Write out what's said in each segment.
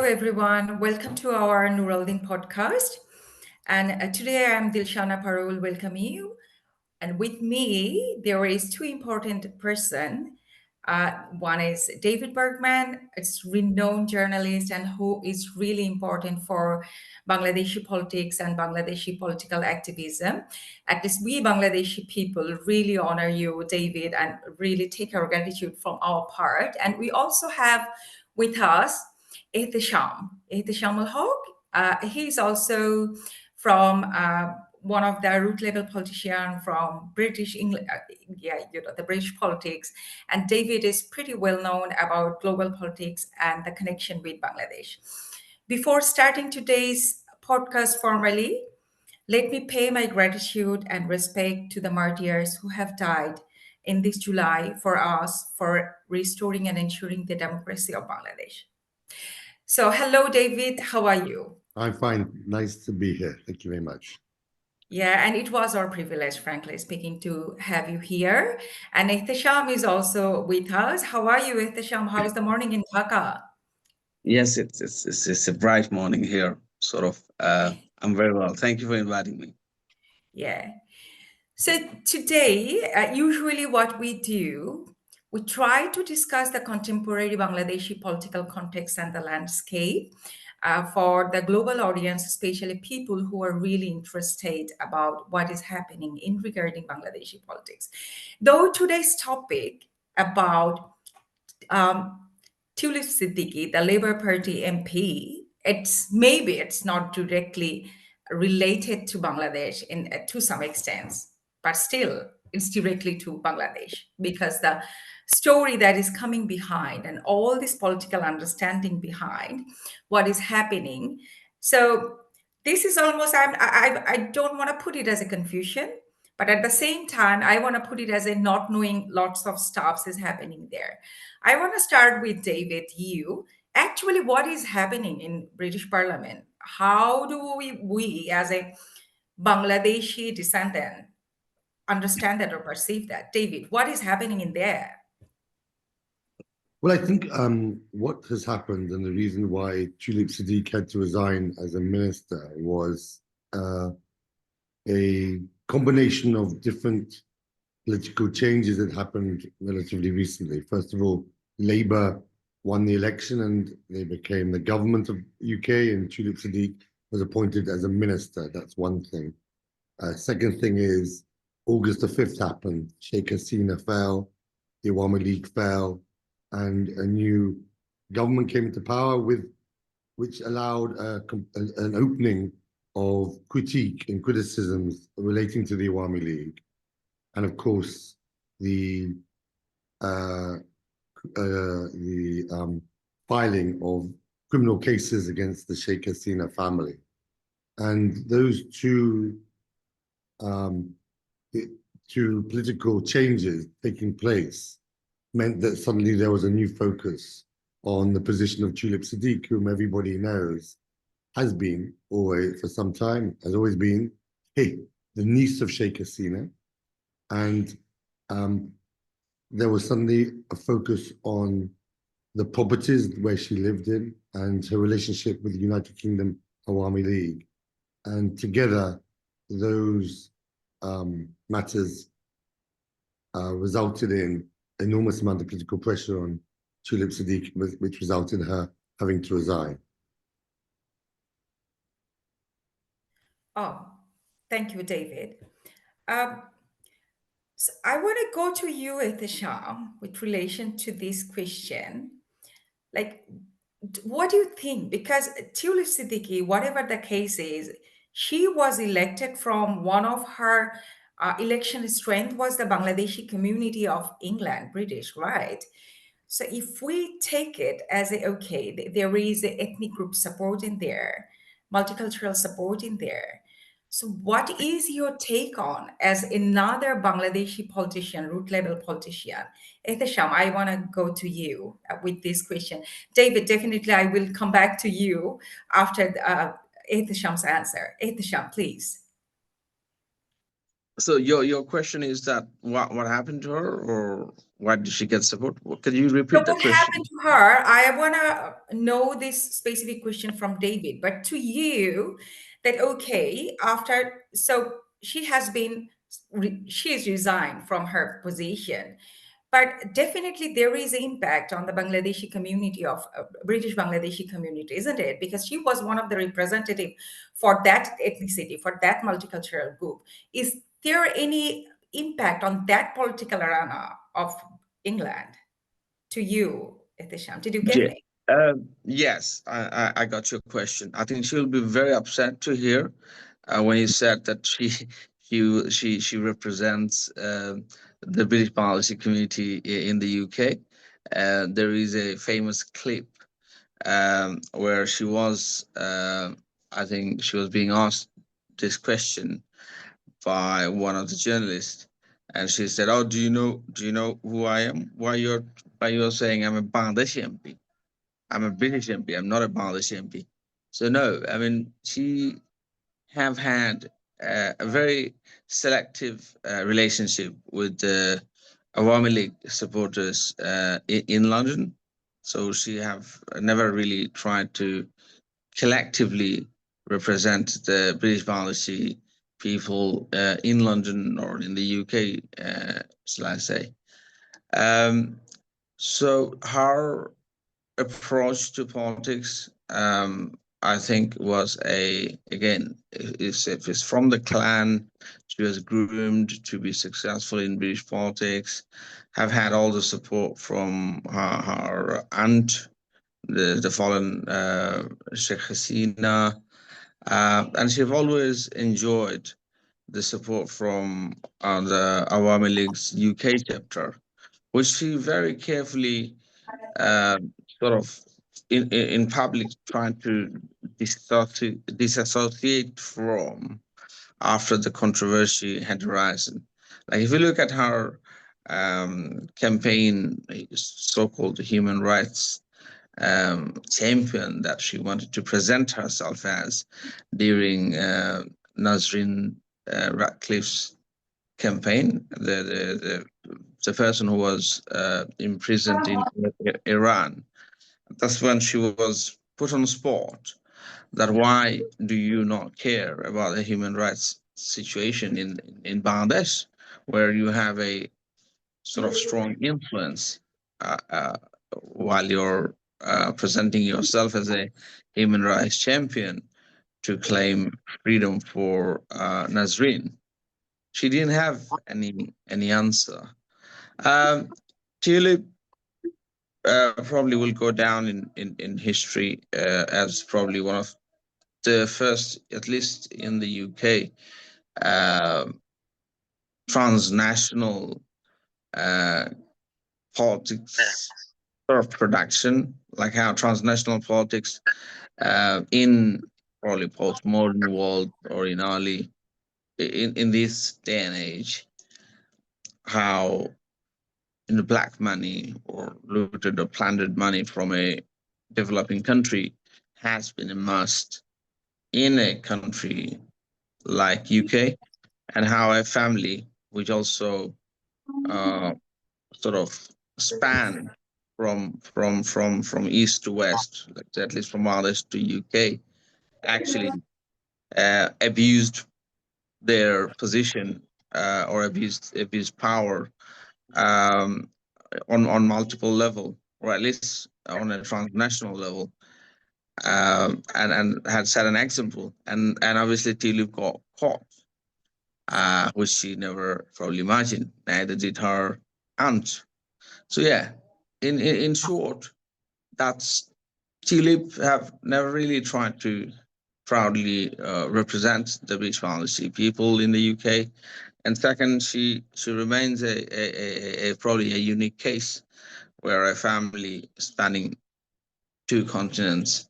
everyone. Welcome to our Nuraldeen Podcast. And today I'm Dilshana Parul welcoming you. And with me, there is two important person. One is David Bergman, it's renowned journalist and who is really important for Bangladeshi politics and Bangladeshi political activism. At least we Bangladeshi people really honor you, David, and really take our gratitude from our part. And we also have with us Ehtesham Haque. He is also from one of the root level politician from British England, the British politics. And David is pretty well known about global politics and the connection with Bangladesh. Before starting today's podcast formally, let me pay my gratitude and respect to the martyrs who have died in this July for us for restoring and ensuring the democracy of Bangladesh. So, hello, David. How are you? I'm fine. Nice to be here. Thank you very much. Yeah, and it was our privilege, frankly speaking, to have you here. And Ehtesham is also with us. How are you, Ehtesham? How is the morning in Dhaka? Yes, it's a bright morning here. I'm very well. Thank you for inviting me. Yeah. So today, usually what we do, we try to discuss the contemporary Bangladeshi political context and the landscape for the global audience, especially people who are really interested about what is happening in regarding Bangladeshi politics. Though today's topic about Tulip Siddiqui, the Labour Party MP, it's not directly related to Bangladesh to some extent, but still it's directly to Bangladesh because the story that is coming behind and all this political understanding behind what is happening. So this is almost, I don't want to put it as a confusion, but at the same time, I want to put it as a not knowing lots of stuff is happening there. I want to start with David, you. Actually, what is happening in British Parliament? How do we as a Bangladeshi descendant understand that or perceive that? David, what is happening in there? Well, I think what has happened and the reason why Tulip Siddiq had to resign as a minister was a combination of different political changes that happened relatively recently. First of all, Labour won the election and they became the government of UK, and Tulip Siddiq was appointed as a minister. That's one thing. Second thing is August the 5th happened. Sheikh fell, the Awami League fell, and a new government came into power which allowed an opening of critique and criticisms relating to the Awami League. And of course, the filing of criminal cases against the Sheikh family. And those two political changes taking place meant that suddenly there was a new focus on the position of Tulip Siddiq, whom everybody knows has been always for some time, has always been the niece of Sheikh Hasina. And there was suddenly a focus on the properties where she lived in and her relationship with the United Kingdom Awami League. And together, those matters resulted in enormous amount of political pressure on Tulip Siddiq, which resulted in her having to resign. Oh, thank you, David. So I want to go to you, Ehtesham, with relation to this question. Like, what do you think? Because Tulip Siddiqui, whatever the case is, she was elected from one of her election strength was the Bangladeshi community of England, British, right? So if we take it as there is a ethnic group support in there, multicultural support in there. So what is your take on as another Bangladeshi politician, root level politician? Ehtesham, I want to go to you with this question. David, definitely I will come back to you after Ehtesham's answer. Ehtesham, please. So your question is that what happened to her, or why did she get support? Could you So repeat the what question? happened to her? I want to know this specific question from David, but to you, that okay, after, so she has been, she is resigned from her position, but definitely there is impact on the Bangladeshi community of British Bangladeshi community, isn't it? Because she was one of the representative for that ethnicity, for that multicultural group. Is there any impact on that political arena of England? To you, Ehtesham. Did you get Yeah. me? Yes, I got your question. I think she'll be very upset to hear when you said that she represents the British policy community in the UK. There is a famous clip where she was, I think she was being asked this question by one of the journalists, and she said, "Oh, do you know who I am? Why you're saying I'm a Bangladeshi MP? I'm a British MP. I'm not a Bangladeshi MP." So no, I mean she have had a very selective relationship with the Awami League supporters in London. So she have never really tried to collectively represent the British Bangladeshi people in London or in the UK, shall I say. So her approach to politics, I think, was if it's from the clan. She was groomed to be successful in British politics, have had all the support from her aunt, the fallen Sheikh Hasina, and she've always enjoyed the support from the Awami League's UK chapter, which she very carefully uh, sort of in public trying to disassociate from after the controversy had arisen. Like if you look at her campaign, so-called human rights champion that she wanted to present herself as during Nasrin Ratcliffe's campaign, the person who was imprisoned in Iran. That's when she was put on the spot that why do you not care about the human rights situation in Bangladesh, where you have a sort of strong influence uh, uh, while you're presenting yourself as a human rights champion to claim freedom for Nazreen. She didn't have any answer. Tulip probably will go down in history as probably one of the first, at least in the UK, uh, transnational politics sort of production, like how transnational politics in probably postmodern world or in early in this day and age, how in the black money or looted or plundered money from a developing country has been immersed in a country like UK, and how a family which also uh, sort of span from east to west, like at least from Bangladesh to UK, actually abused their position or abused power um, on multiple level, or at least on a transnational level, and had set an example. And obviously Tulip got caught, which she never probably imagined. Neither did her aunt. So yeah, in short, that's Tulip have never really tried to proudly represent the British policy people in the UK. And second, she remains a probably a unique case where a family spanning two continents,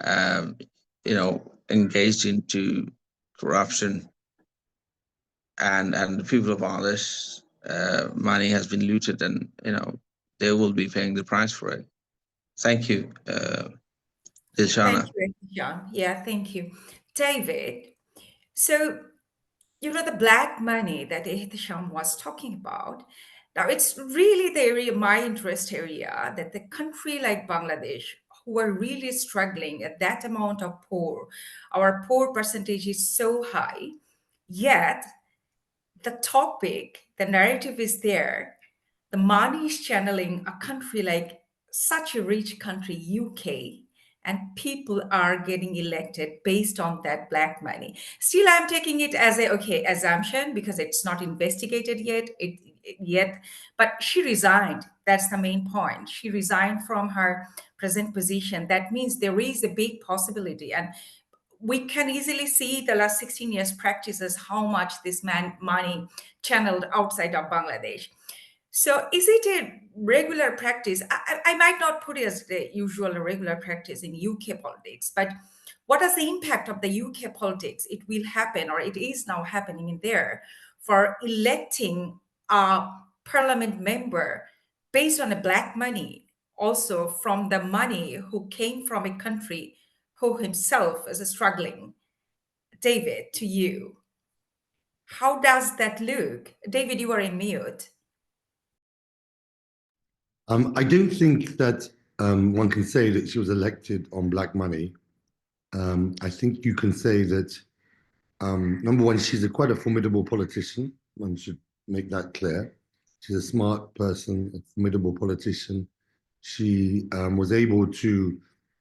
um, engaged into corruption, and the people of Bangladesh, money has been looted, and they will be paying the price for it. Thank you, Thank Dilshana. you, Ehtesham. Yeah, thank you. David, so, the black money that Ehtesham was talking about, Now, it's really the area, my interest area, that the country like Bangladesh, who are really struggling at that amount of poor, our poor percentage is so high, yet the topic, the narrative is there. The money is channeling a country like such a rich country, UK, and people are getting elected based on that black money. Still, I'm taking it as a assumption because it's not investigated yet. But she resigned. That's the main point. She resigned from her present position. That means there is a big possibility, and we can easily see the last 16 years practices how much this money channeled outside of Bangladesh. So is it a regular practice? I might not put it as the usual or regular practice in UK politics, but what is the impact of the UK politics? It will happen, or it is now happening in there, for electing a parliament member based on a black money, also from the money who came from a country who himself is struggling. David, to you, how does that look? David, you are in mute. I don't think that one can say that she was elected on black money. I think you can say that, number one, she's quite a formidable politician. One should make that clear. She's a smart person, a formidable politician. She was able to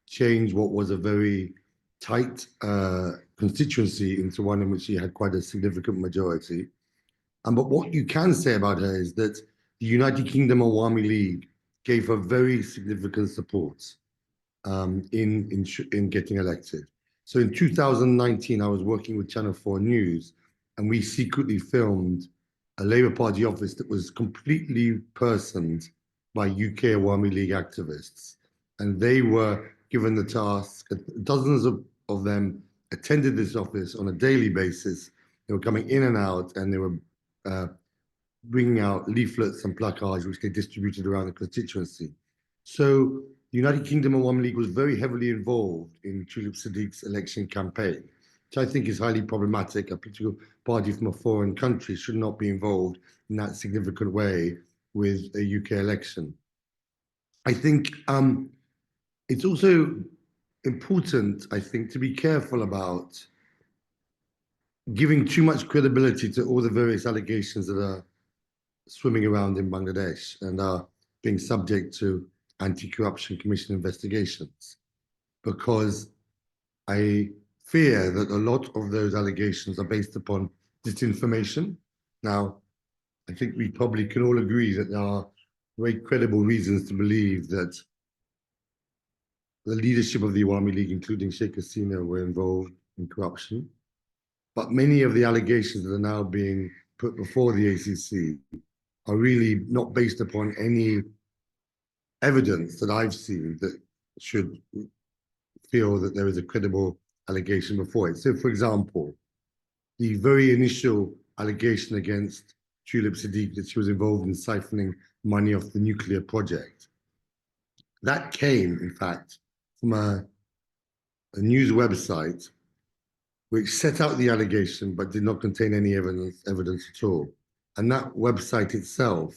change what was a very tight constituency into one in which she had quite a significant majority. But what you can say about her is that the United Kingdom Awami League gave her very significant support in getting elected. So in 2019, I was working with Channel 4 News, and we secretly filmed a Labour Party office that was completely personed by UK Awami League activists. And they were given the task, dozens of them attended this office on a daily basis. They were coming in and out, and they were bringing out leaflets and placards which they distributed around the constituency. So the United Kingdom Awami League was very heavily involved in Tulip Siddiq's election campaign, which I think is highly problematic. A political party from a foreign country should not be involved in that significant way with a UK election. I think it's also important, I think, to be careful about giving too much credibility to all the various allegations that are swimming around in Bangladesh and are being subject to anti-corruption commission investigations, because I fear that a lot of those allegations are based upon disinformation. Now, I think we probably can all agree that there are very credible reasons to believe that the leadership of the Awami League, including Sheikh, were involved in corruption. But many of the allegations that are now being put before the ACC are really not based upon any evidence that I've seen that should feel that there is a credible allegation before it. So, for example, the very initial allegation against Tulip Siddiq that she was involved in siphoning money off the nuclear project, that came, in fact, from a news website which set out the allegation but did not contain any evidence at all. And that website itself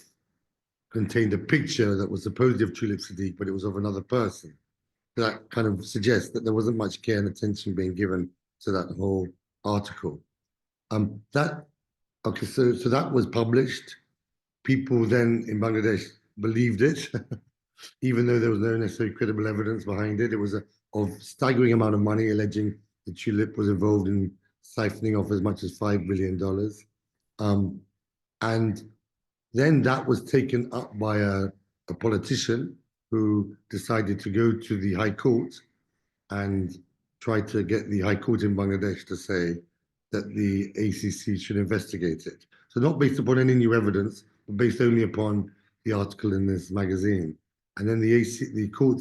contained a picture that was supposedly of Tulip Siddiq, but it was of another person. That kind of suggests that there wasn't much care and attention being given to that whole article. So that was published. People then in Bangladesh believed it, even though there was no necessarily credible evidence behind it. It was of staggering amount of money, alleging that Tulip was involved in siphoning off as much as $5 billion. And then that was taken up by a politician who decided to go to the High Court and try to get the High Court in Bangladesh to say that the ACC should investigate it. So not based upon any new evidence, but based only upon the article in this magazine. And then the court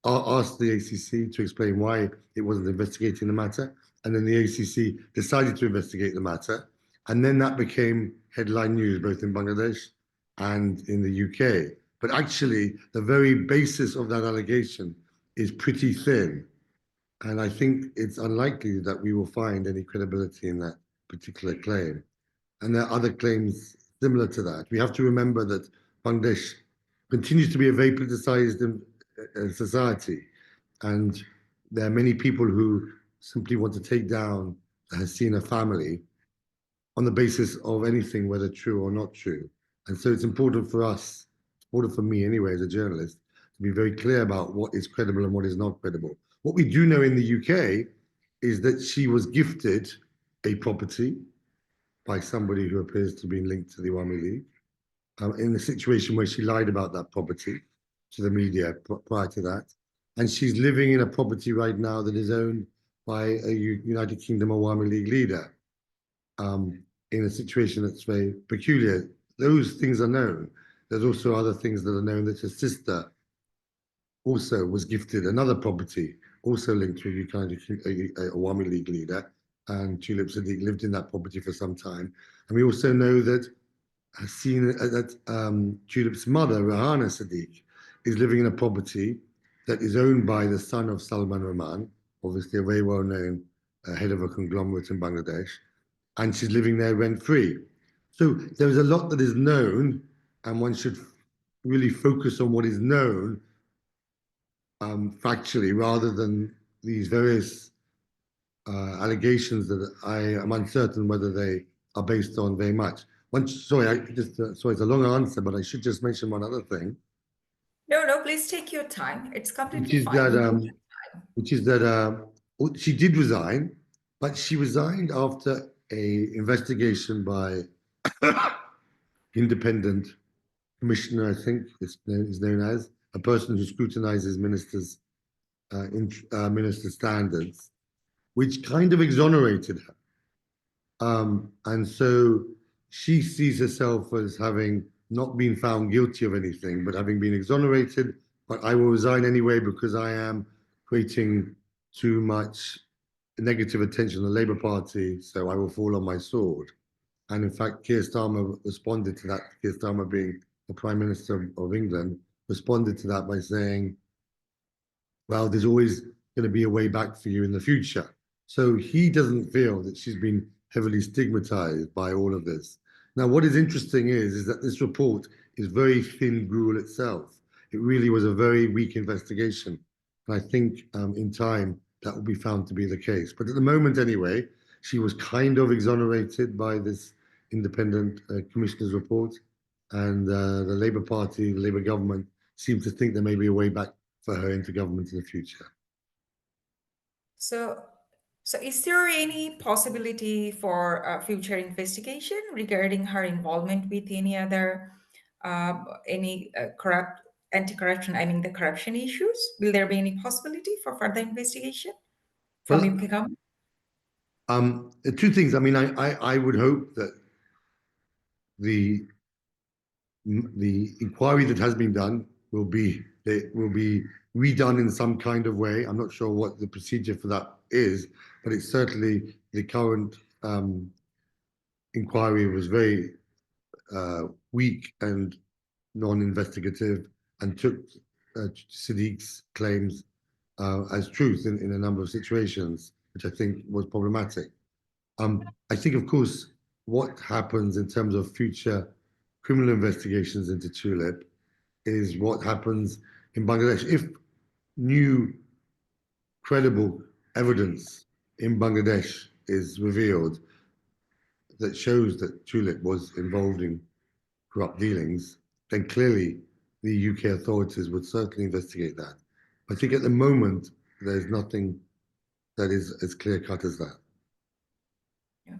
asked the ACC to explain why it wasn't investigating the matter. And then the ACC decided to investigate the matter. And then that became headline news, both in Bangladesh and in the UK. But actually, the very basis of that allegation is pretty thin. And I think it's unlikely that we will find any credibility in that particular claim. And there are other claims similar to that. We have to remember that Bangladesh continues to be a very politicized society, and there are many people who simply want to take down the Hasina family on the basis of anything, whether true or not true. And so it's important for us, it's important for me anyway, as a journalist, to be very clear about what is credible and what is not credible. What we do know in the UK is that she was gifted a property by somebody who appears to be linked to the Awami League, in a situation where she lied about that property to the media prior to that. And she's living in a property right now that is owned by a United Kingdom Awami League leader, in a situation that's very peculiar. Those things are known. There's also other things that are known, that her sister also was gifted another property, also linked to a Awami League leader, and Tulip Siddiq lived in that property for some time. And we also know that Tulip's mother, Rahana Siddiq, is living in a property that is owned by the son of Salman Rahman, obviously a very well-known head of a conglomerate in Bangladesh, and she's living there rent-free. So there is a lot that is known, and one should really focus on what is known factually, rather than these various allegations that I am uncertain whether they are based on very much. Sorry, it's a long answer, but I should just mention one other thing. No, please take your time. It's completely fine. Which is that she did resign, but she resigned after a investigation by independent commissioner, I think is known as, a person who scrutinizes ministers' standards, which kind of exonerated her. And so she sees herself as having not been found guilty of anything, but having been exonerated. But I will resign anyway because I am creating too much negative attention on the Labour Party, so I will fall on my sword. And in fact, Keir Starmer responded to that, Keir Starmer being the Prime Minister of England, responded to that by saying, well, there's always going to be a way back for you in the future. So he doesn't feel that she's been heavily stigmatized by all of this. Now, what is interesting is that this report is very thin gruel itself. It really was a very weak investigation. And I think in time that will be found to be the case. But at the moment anyway, she was kind of exonerated by this independent commissioner's report. And the Labour Party, the Labour government, seem to think there may be a way back for her into government in the future. So is there any possibility for a future investigation regarding her involvement with any other, anti-corruption, I mean the corruption issues? Will there be any possibility for further investigation from UK government? Two things. I mean, I would hope that the inquiry that has been done will be redone in some kind of way. I'm not sure what the procedure for that is, but it's certainly the current inquiry was very weak and non-investigative, and took Siddiq's claims as truth in a number of situations, which I think was problematic. I think, of course, what happens in terms of future criminal investigations into Tulip is what happens in Bangladesh. If new credible evidence in Bangladesh is revealed that shows that Tulip was involved in corrupt dealings, then clearly the UK authorities would certainly investigate that. I think at the moment, there's nothing that is as clear-cut as that. Yeah.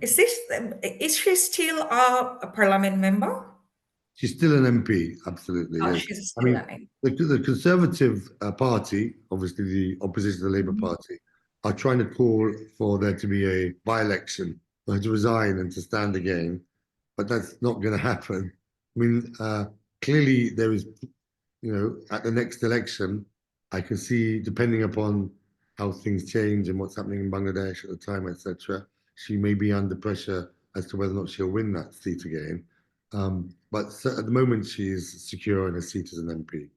Is she still a parliament member? She's still an MP, absolutely. Oh, Yes. she's still an MP. The Conservative Party, obviously the opposition to the Labour Party, are trying to call for there to be a by-election, for her to resign and to stand again, but that's not going to happen. I mean, clearly there is, at the next election, I can see, depending upon how things change and what's happening in Bangladesh at the time, etc., she may be under pressure as to whether or not she'll win that seat again. But at the moment, she is secure in her seat as an MP.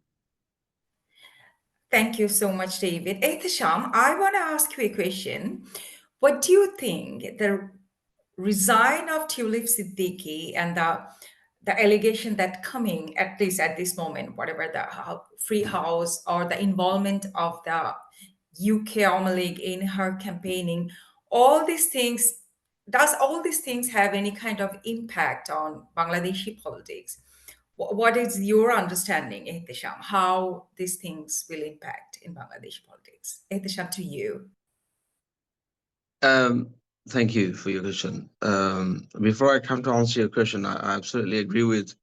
Thank you so much, David. Ehtesham, I want to ask you a question. What do you think the resign of Tulip Siddiqui and the allegation that coming, at least at this moment, whatever the free house or the involvement of the UK Awami League in her campaigning, all these things, does all these things have any kind of impact on Bangladeshi politics? What is your understanding, Ehtesham, how these things will impact in Bangladeshi politics? Ehtesham, to you. Thank you for your question. Before I come to answer your question, I absolutely agree with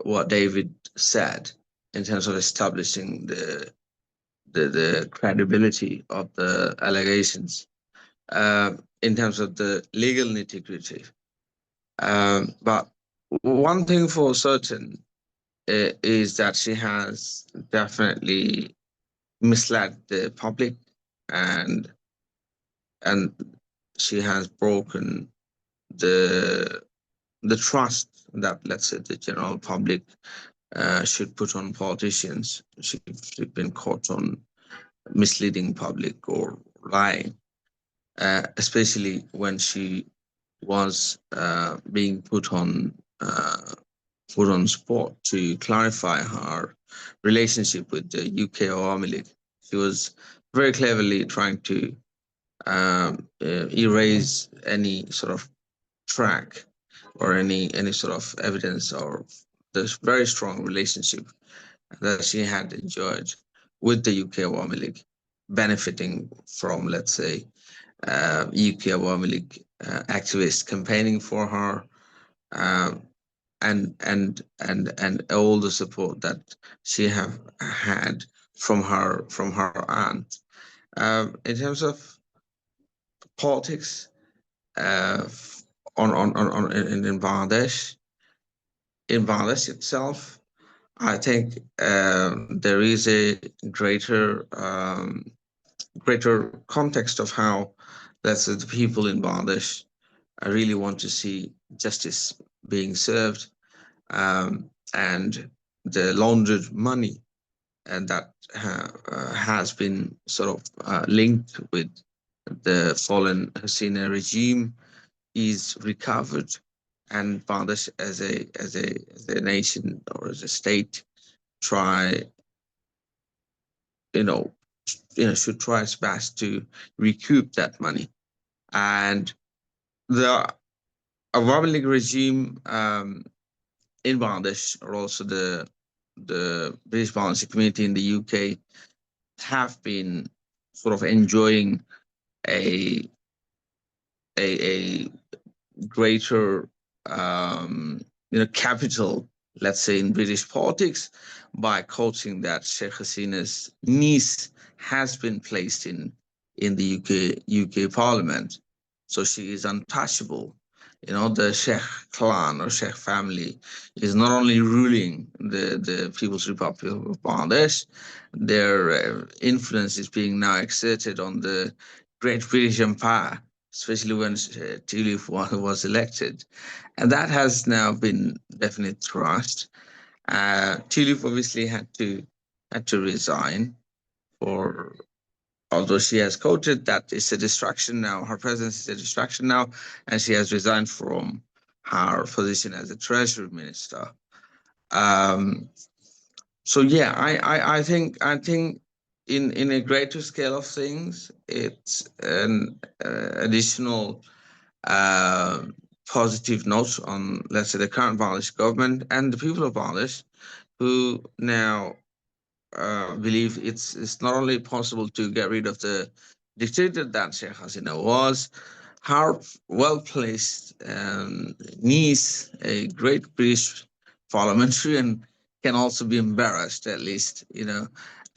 what David said in terms of establishing the credibility of the allegations in terms of the legal nitty-gritty. But one thing for certain is that she has definitely misled the public, and she has broken the trust that, let's say, the general public should put on politicians. She's been caught on misleading public or lying, especially when she was being put on spot to clarify her relationship with the UK Awami League. She was very cleverly trying to erase any sort of track or any sort of evidence or this very strong relationship that she had enjoyed with the UK Awami League, benefiting from, let's say, UK Awami League activists campaigning for her, and all the support that she have had from her aunt. In terms of politics, in Bangladesh, itself, I think there is a greater context of how, let's say, the people in Bangladesh really want to see justice being served, and the laundered money and that has been sort of linked with the fallen Hasina regime is recovered, and Bangladesh as a nation or as a state should try its best to recoup that money. And the Awami League regime in Bangladesh, or also the British Bangladeshi community in the UK, have been sort of enjoying a greater capital, let's say, in British politics, by quoting that Sheikh Hasina's niece has been placed in the UK Parliament, so she is untouchable. The Sheikh clan or Sheikh family is not only ruling the People's Republic of Bangladesh, their influence is being now exerted on the Great British Empire, especially when Tulip was elected. And that has now been definitely thrust. Tulip obviously had to resign, although she has quoted that it's a distraction now, her presence is a distraction now, and she has resigned from her position as a treasury minister. So yeah, I think in a greater scale of things, it's an additional positive note on, let's say, the current Bangladesh government and the people of Bangladesh, who now believe it's not only possible to get rid of the dictator that Sheikh Hasina was, her well-placed niece, a great British parliamentarian, can also be embarrassed, at least,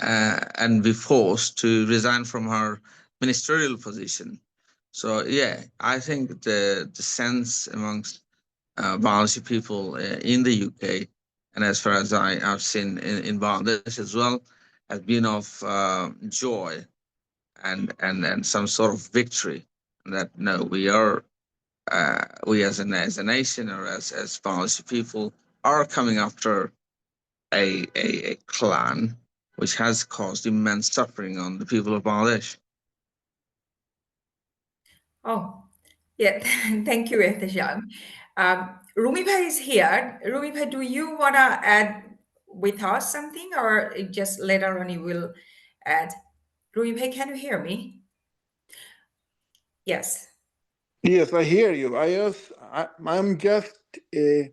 and be forced to resign from her ministerial position. So yeah, I think the sense amongst Bangladeshi people in the UK, and as far as I have seen in Bangladesh as well, has been of joy and some sort of victory. That no, we as a nation, or as Bangladeshi people, are coming after a clan which has caused immense suffering on the people of Bangladesh. Oh, Yeah, thank you, Ehtesham. Rumi Bhai is here. Rumi Bhai, do you want to add with us something, or just later on you will add? Rumi Bhai, can you hear me? Yes. Yes, I hear you. I'm just a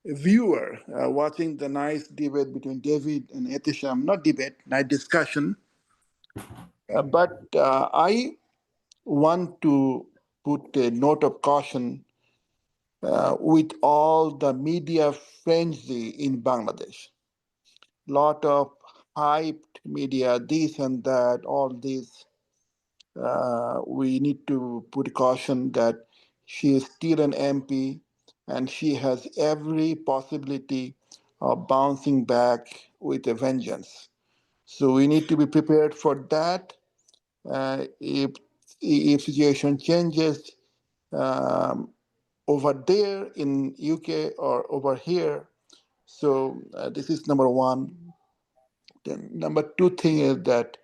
viewer watching the nice debate between David and Ehtesham. Not debate, nice discussion. But I want to put a note of caution with all the media frenzy in Bangladesh. Lot of hyped media, this and that, all this. We need to put caution that she is still an MP and she has every possibility of bouncing back with a vengeance. So we need to be prepared for that. If situation changes um, over there in UK or over here, so this is number one. Then number two thing is that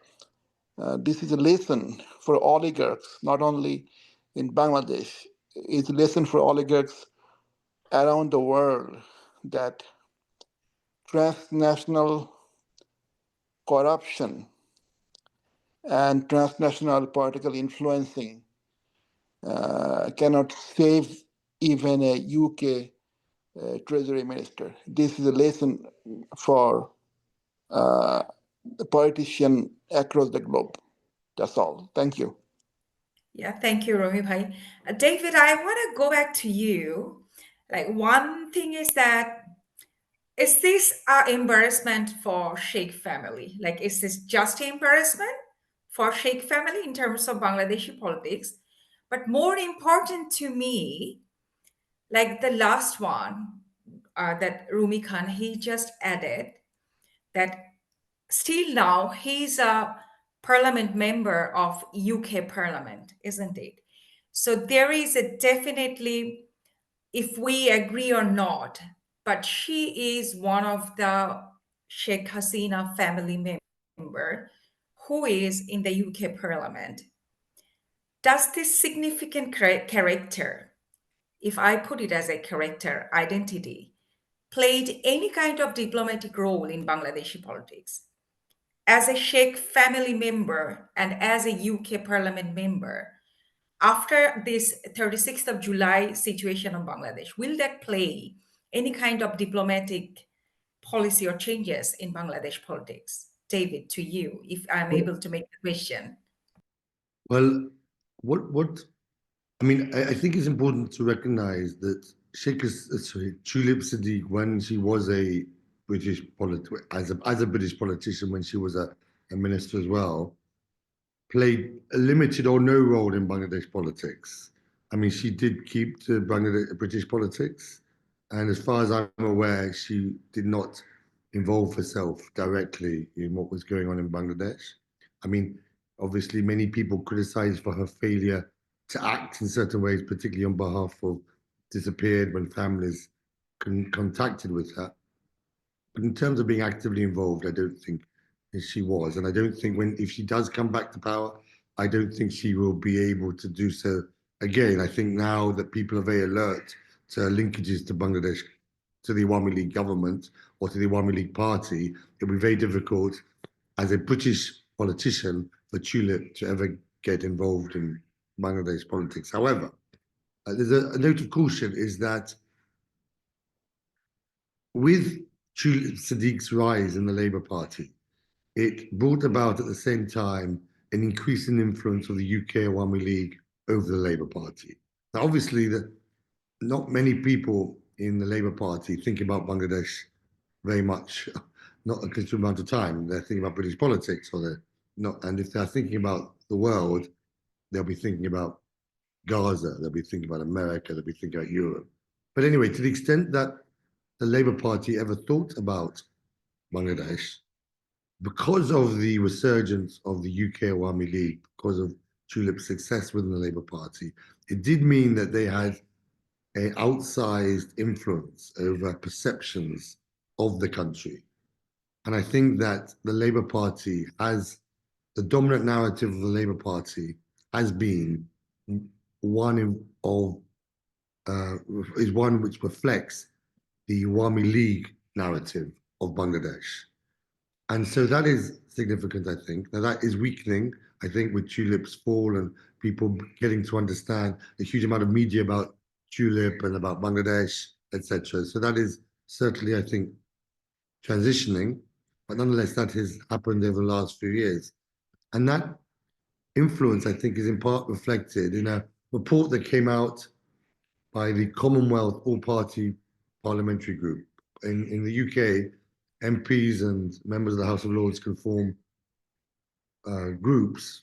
this is a lesson for oligarchs, not only in Bangladesh. It's a lesson for oligarchs around the world that transnational corruption and transnational political influencing cannot save even a UK Treasury Minister. This is a lesson for the politician across the globe. That's all. Thank you. Yeah, thank you, Rumi Bhai. David, I want to go back to you. Like, one thing is this an embarrassment for Sheikh family? Like, is this just an embarrassment for Sheikh family in terms of Bangladeshi politics? But more important to me, like the last one that Rumi Khan, he just added that still now he's a parliament member of UK Parliament, isn't it? So there is a definitely, if we agree or not, but she is one of the Sheikh Hasina family member who is in the UK Parliament. Does this significant character, if I put it as a character identity, played any kind of diplomatic role in Bangladeshi politics? As a Sheikh family member and as a UK Parliament member, after this 36th of July situation of Bangladesh, will that play any kind of diplomatic policy or changes in Bangladesh politics? David, to you, if I'm able to make the question. Well, what I mean, I think it's important to recognize that Tulip Siddiq, when she was a as a British politician, when she was a minister as well, played a limited or no role in Bangladesh politics. I mean, she did keep to British politics, and as far as I'm aware, she did not involve herself directly in what was going on in Bangladesh. I mean, obviously, many people criticized for her failure to act in certain ways, particularly on behalf of disappeared when families contacted with her. But in terms of being actively involved, I don't think she was, and I don't think if she does come back to power, I don't think she will be able to do so again. I think now that people are very alert to linkages to Bangladesh, to the Awami League government or to the Awami League party, it'll be very difficult as a British politician for Tulip to ever get involved in Bangladesh politics. However, there's a note of caution is that with Tulip Siddiq's rise in the Labour Party, it brought about at the same time an increasing influence of the UK Awami League over the Labour Party. Now, obviously, not many people in the Labour Party think about Bangladesh very much, not a considerable amount of time. They're thinking about British politics, or they're not. And if they're thinking about the world, they'll be thinking about Gaza, they'll be thinking about America, they'll be thinking about Europe. But anyway, to the extent that the Labour Party ever thought about Bangladesh, because of the resurgence of the UK Awami League, because of Tulip's success within the Labour Party, it did mean that they had an outsized influence over perceptions of the country. And I think that the Labour Party the dominant narrative of the Labour Party has been one which reflects the Awami League narrative of Bangladesh. And so that is significant, I think. Now that is weakening, I think, with Tulip's fall and people getting to understand a huge amount of media about Tulip and about Bangladesh, etc. So that is certainly, I think, transitioning, but nonetheless, that has happened over the last few years. And that influence, I think, is in part reflected in a report that came out by the Commonwealth All-Party Parliamentary Group. In the UK, MPs and members of the House of Lords can form groups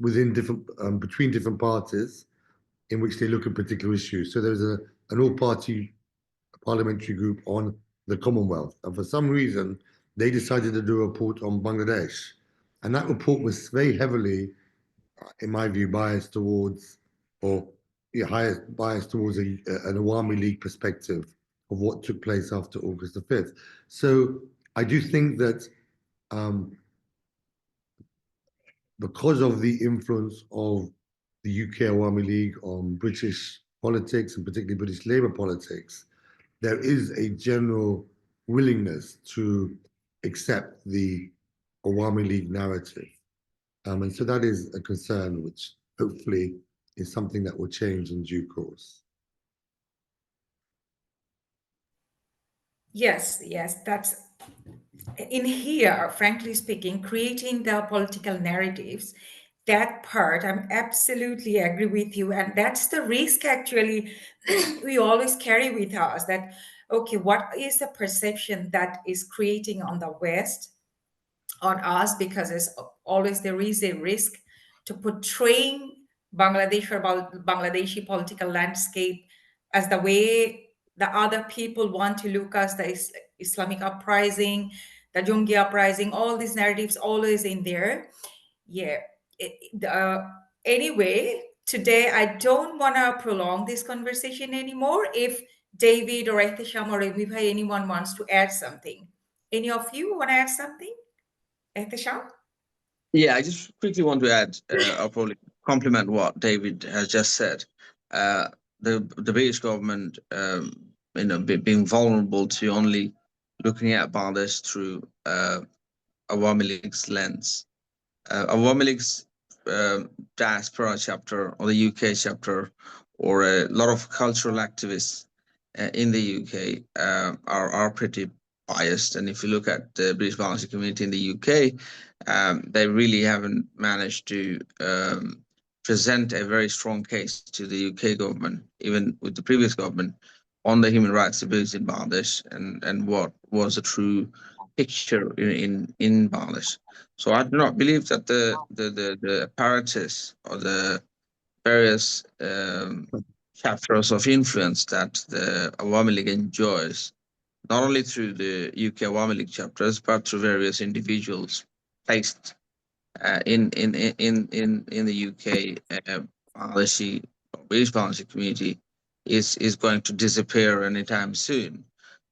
between different parties in which they look at particular issues. So there's an all-party parliamentary group on the Commonwealth, and for some reason they decided to do a report on Bangladesh, and that report was very heavily, in my view, biased towards an Awami League perspective of what took place after August the 5th. So I do think that because of the influence of the UK Awami League on British politics, and particularly British Labour politics, there is a general willingness to accept the Awami League narrative. And so that is a concern, which hopefully is something that will change in due course. Yes, that's in here, frankly speaking, creating the political narratives. That part, I'm absolutely agree with you. And that's the risk actually we always carry with us, that, okay, what is the perception that is creating on the West on us? Because there is a risk to portraying Bangladesh or Bangladeshi political landscape as the way the other people want to look as the Islamic uprising, the Jungi uprising, all these narratives always in there. Yeah. Anyway, today I don't want to prolong this conversation anymore. If David or Ehtesham or Rumi, anyone wants to add something. Any of you want to add something? Ehtesham? Yeah, I just quickly want to add, I'll probably complement what David has just said. The British government, being vulnerable to only looking at Bangladesh through Awami League's lens. Awami League's diaspora chapter or the UK chapter, or a lot of cultural activists in the UK are pretty biased. And if you look at the British Bangladeshi community in the UK, they really haven't managed to present a very strong case to the UK government, even with the previous government, on the human rights abuses in Bangladesh and what was a true picture in Bangladesh. So I do not believe that the apparatus or the various chapters of influence that the Awami League enjoys, not only through the UK Awami League chapters, but through various individuals placed in the UK Bangladeshi, British Bangladeshi community, is going to disappear anytime soon.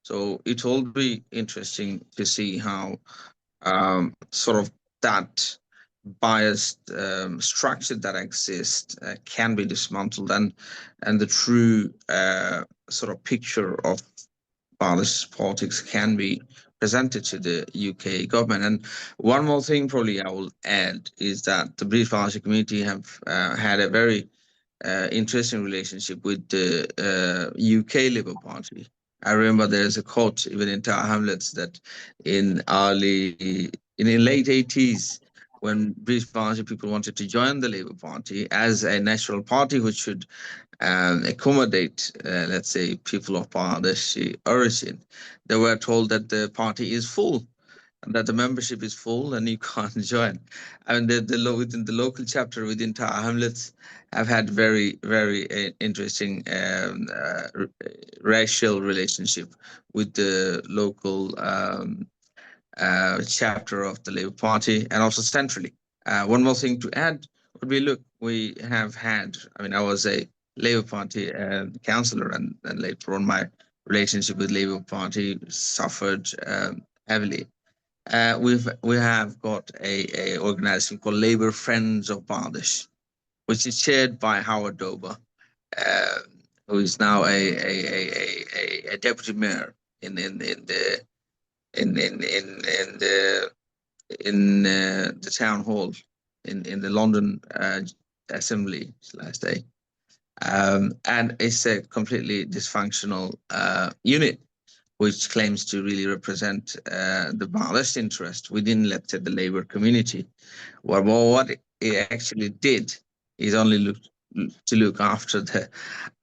So it will be interesting to see how sort of that biased structure that exists can be dismantled, and the true sort of picture of Bangladesh politics can be presented to the UK government. And one more thing probably I will add is that the British Bangladeshi community have had a very interesting relationship with the UK Labour Party. I remember there's a quote even in Tower Hamlets that in late 80s, when British Bangladeshi people wanted to join the Labour Party as a national party which should accommodate, let's say, people of Bangladeshi origin, they were told that the party is full, and that the membership is full and you can't join. I mean, within the local chapter within Tower Hamlets have had very, very interesting racial relationship with the local chapter of the Labour Party, and also centrally. One more thing to add would be, look, we have had, I was a Labour Party councillor, and later on my relationship with Labour Party suffered heavily. We have got a organization called Labour Friends of Bangladesh, which is chaired by Howard Dober, who is now a deputy mayor in the town hall in the London Assembly last day, and it's a completely dysfunctional unit which claims to really represent the Bangladesh interest within, let's say, the Labour community. What it actually did is only to look after the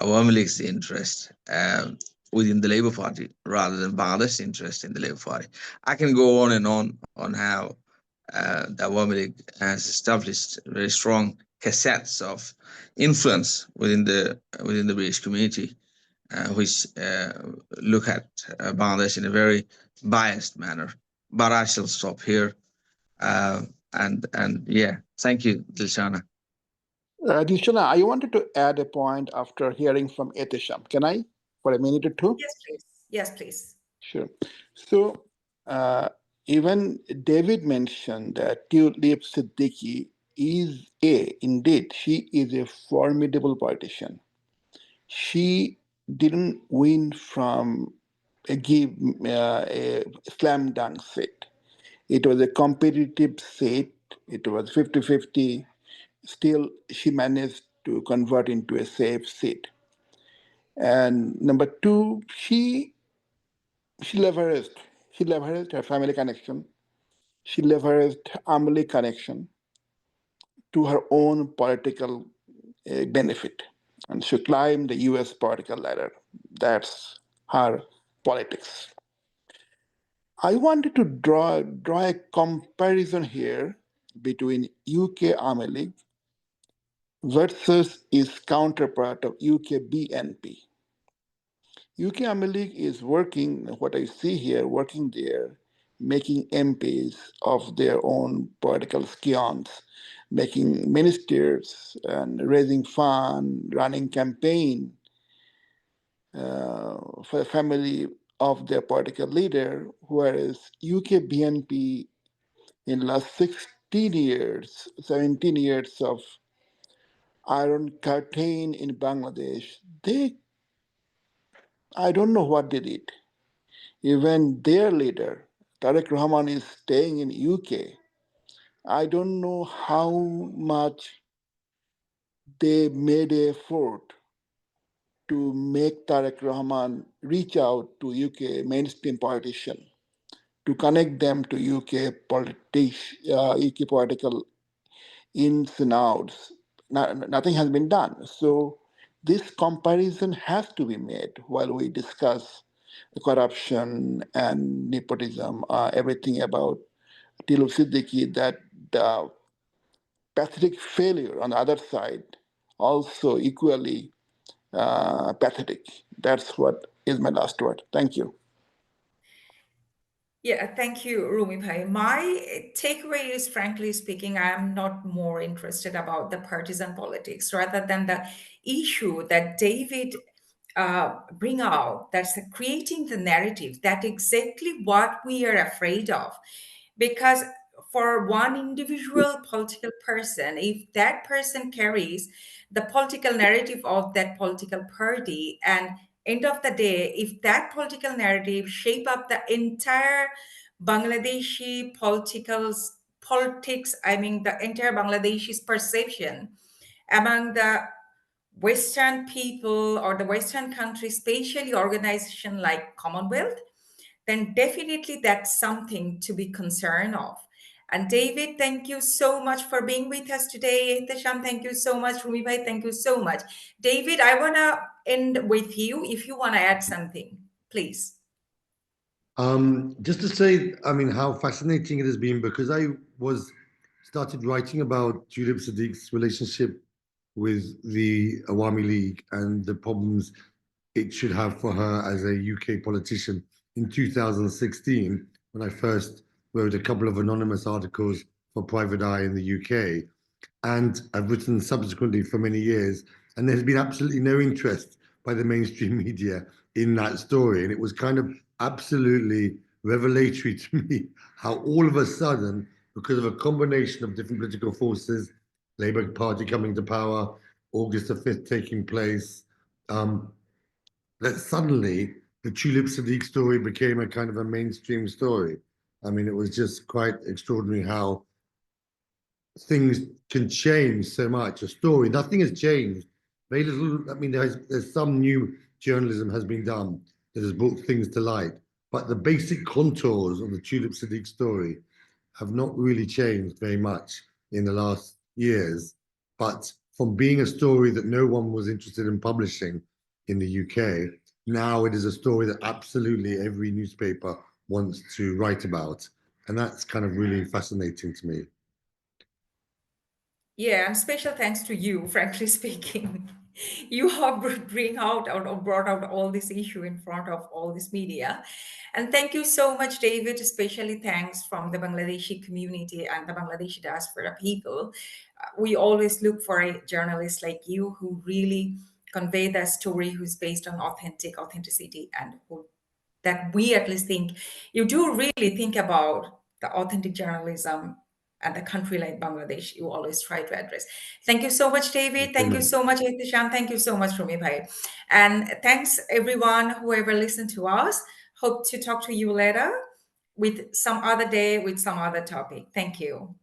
Awami League's interest within the Labour Party rather than Bangladesh's interest in the Labour Party. I can go on and on how the Awami League has established very strong cassettes of influence within the British community, which look at Bangladesh in a very biased manner. But I shall stop here. And yeah, thank you, Dilshana. Dilshana, I wanted to add a point after hearing from Ehtesham. Can I, for a minute or two? Yes, please. Yes, please. Sure. So even David mentioned that Tulip Siddiqui is indeed, she is a formidable politician. She didn't win from a slam dunk seat. It was a competitive seat. It was 50-50. Still, she managed to convert into a safe seat. And number two, she leveraged her family connection. She leveraged Amli connection to her own political benefit. And she climbed the US political ladder. That's her politics. I wanted to draw a comparison here between UK Awami League versus its counterpart of UK BNP. UK Awami League is working, what I see here, working there, making MPs of their own political scions, making ministers and raising funds, running campaign for the family of their political leader, whereas UK BNP in the last 16 years, 17 years of Iron Curtain in Bangladesh, I don't know what they did. Even their leader, Tariq Rahman, is staying in UK. I don't know how much they made an effort to make Tariq Rahman reach out to UK mainstream politicians, to connect them to UK political ins and outs. Nothing has been done. So this comparison has to be made while we discuss corruption and nepotism, everything about Tulip Siddiqui, that the pathetic failure on the other side also equally pathetic. That's what is my last word. Thank you. Yeah, thank you, Rumi Bhai. My takeaway is, frankly speaking, I am not more interested about the partisan politics rather than the issue that David bring out. That's creating the narrative. That exactly what we are afraid of, because for one individual political person, if that person carries the political narrative of that political party, and end of the day, if that political narrative shape up the entire Bangladeshi politics, I mean the entire Bangladeshi's perception among the Western people or the Western countries, especially organization like Commonwealth, then definitely that's something to be concerned of. And David, thank you so much for being with us today. Ehtesham, thank you so much. Rumi Bhai, thank you so much. David, I want to end with you. If you want to add something, please. Just to say, I mean, how fascinating it has been, because I started writing about Tulip Siddiq's relationship with the Awami League and the problems it should have for her as a UK politician in 2016, when I first wrote a couple of anonymous articles for Private Eye in the UK. And I've written subsequently for many years, and there's been absolutely no interest by the mainstream media in that story. And it was kind of absolutely revelatory to me how all of a sudden, because of a combination of different political forces, Labour Party coming to power, August the 5th taking place, that suddenly the Tulip Siddiq story became a kind of a mainstream story. I mean, it was just quite extraordinary how things can change so much. A story, nothing has changed. Very little. I mean, there's some new journalism has been done that has brought things to light, but the basic contours of the Tulip Siddiq story have not really changed very much in the last years. But from being a story that no one was interested in publishing in the UK, now it is a story that absolutely every newspaper wants to write about. And that's kind of really fascinating to me. Yeah, and special thanks to you, frankly speaking. You have brought out all this issue in front of all this media. And thank you so much, David. Especially thanks from the Bangladeshi community and the Bangladeshi diaspora people. We always look for a journalist like you who really convey that story, who's based on authenticity, and who that we at least think you do really think about the authentic journalism and the country like Bangladesh, you always try to address. Thank you so much, David. Thank you so much, Ehtesham. Thank you so much, Rumi bhai. And thanks everyone, whoever listened to us. Hope to talk to you later with some other day, with some other topic. Thank you.